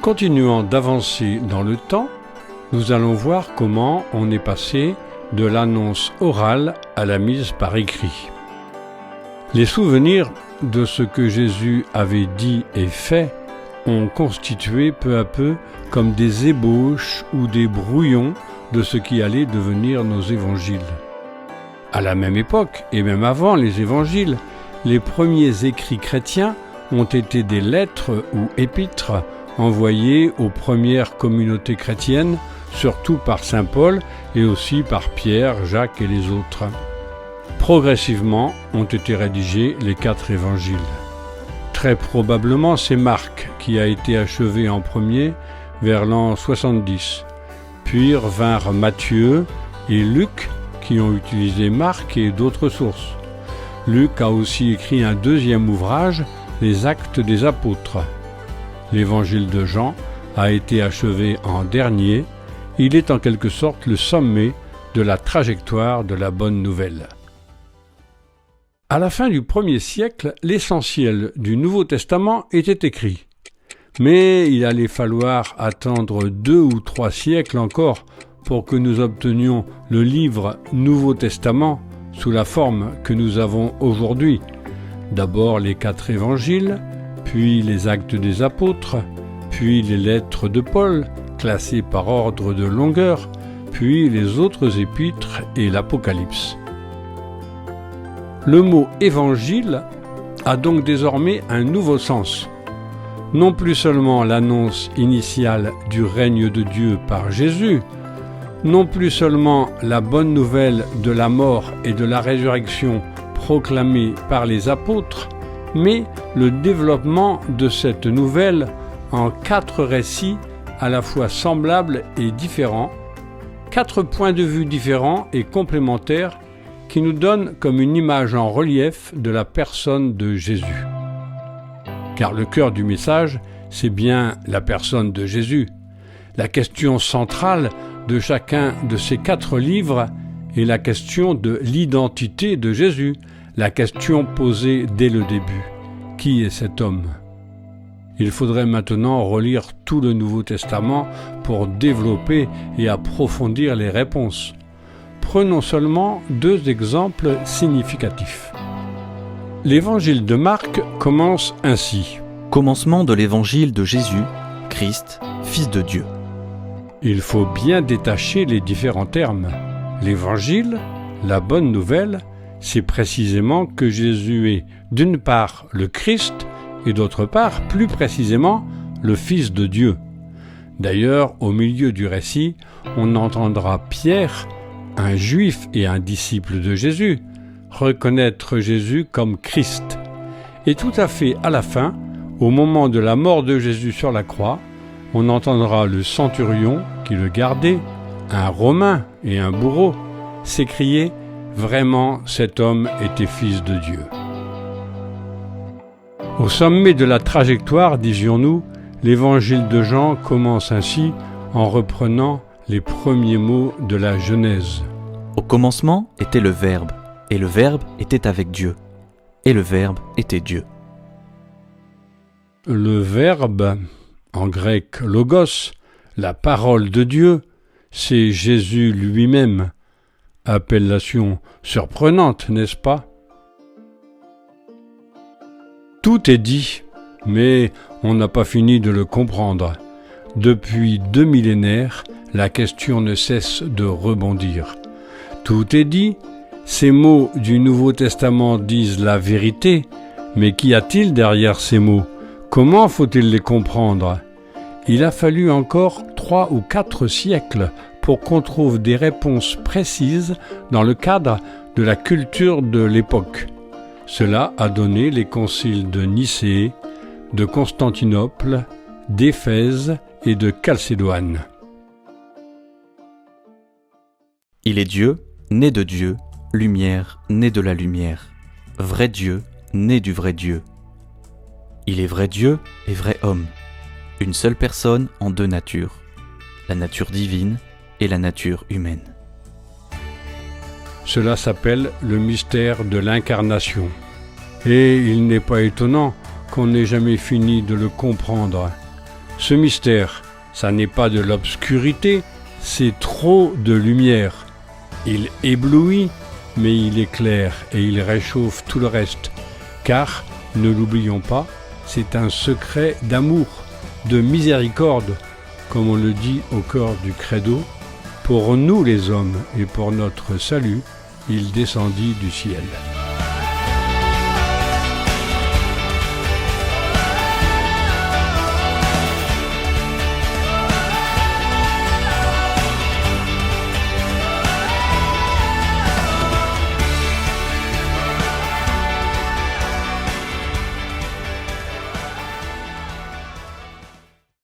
Continuant d'avancer dans le temps, nous allons voir comment on est passé de l'annonce orale à la mise par écrit. Les souvenirs de ce que Jésus avait dit et fait ont constitué peu à peu comme des ébauches ou des brouillons de ce qui allait devenir nos évangiles. À la même époque, et même avant les évangiles, les premiers écrits chrétiens ont été des lettres ou épîtres envoyées aux premières communautés chrétiennes, surtout par saint Paul et aussi par Pierre, Jacques et les autres. Progressivement ont été rédigés les 4 évangiles. Très probablement, c'est Marc qui a été achevé en premier vers l'an 70. Puis vinrent Matthieu et Luc qui ont utilisé Marc et d'autres sources. Luc a aussi écrit un deuxième ouvrage, les Actes des Apôtres. L'évangile de Jean a été achevé en dernier. Il est en quelque sorte le sommet de la trajectoire de la bonne nouvelle. À la fin du 1er siècle, l'essentiel du Nouveau Testament était écrit. Mais il allait falloir attendre 2 ou 3 siècles encore pour que nous obtenions le livre Nouveau Testament sous la forme que nous avons aujourd'hui. D'abord les 4 évangiles, puis les Actes des Apôtres, puis les lettres de Paul, classées par ordre de longueur, puis les autres épîtres et l'Apocalypse. Le mot « évangile » a donc désormais un nouveau sens. Non plus seulement l'annonce initiale du règne de Dieu par Jésus, non plus seulement la bonne nouvelle de la mort et de la résurrection proclamée par les apôtres, mais le développement de cette nouvelle en 4 récits à la fois semblables et différents, 4 points de vue différents et complémentaires qui nous donnent comme une image en relief de la personne de Jésus. Car le cœur du message, c'est bien la personne de Jésus. La question centrale de chacun de ces 4 livres est la question de l'identité de Jésus, la question posée dès le début. Qui est cet homme ? Il faudrait maintenant relire tout le Nouveau Testament pour développer et approfondir les réponses. Prenons seulement 2 exemples significatifs. L'évangile de Marc commence ainsi. Commencement de l'évangile de Jésus, Christ, Fils de Dieu. Il faut bien détacher les différents termes. L'évangile, la bonne nouvelle, c'est précisément que Jésus est d'une part le Christ et d'autre part, plus précisément, le Fils de Dieu. D'ailleurs, au milieu du récit, on entendra Pierre, un juif et un disciple de Jésus, reconnaître Jésus comme Christ. Et tout à fait à la fin, au moment de la mort de Jésus sur la croix, on entendra le centurion qui le gardait, un Romain et un bourreau, s'écrier « Vraiment, cet homme était fils de Dieu ». Au sommet de la trajectoire, disions-nous, l'évangile de Jean commence ainsi en reprenant les premiers mots de la Genèse. Au commencement était le Verbe, et le Verbe était avec Dieu, et le Verbe était Dieu. Le Verbe, en grec logos, la parole de Dieu, c'est Jésus lui-même. Appellation surprenante, n'est-ce pas ? Tout est dit, mais on n'a pas fini de le comprendre. Depuis 2 millénaires, la question ne cesse de rebondir. Tout est dit, ces mots du Nouveau Testament disent la vérité, mais qu'y a-t-il derrière ces mots ? Comment faut-il les comprendre ? Il a fallu encore 3 ou 4 siècles pour qu'on trouve des réponses précises dans le cadre de la culture de l'époque. Cela a donné les conciles de Nicée, de Constantinople, d'Éphèse et de Chalcédoine. Il est Dieu, né de Dieu, lumière, né de la lumière, vrai Dieu, né du vrai Dieu. Il est vrai Dieu et vrai homme, une seule personne en 2 natures, la nature divine et la nature humaine. Cela s'appelle le mystère de l'incarnation. Et il n'est pas étonnant qu'on n'ait jamais fini de le comprendre. Ce mystère, ça n'est pas de l'obscurité, c'est trop de lumière. Il éblouit, mais il éclaire et il réchauffe tout le reste. Car, ne l'oublions pas, c'est un secret d'amour, de miséricorde, comme on le dit au cœur du credo. Pour nous les hommes et pour notre salut, il descendit du ciel.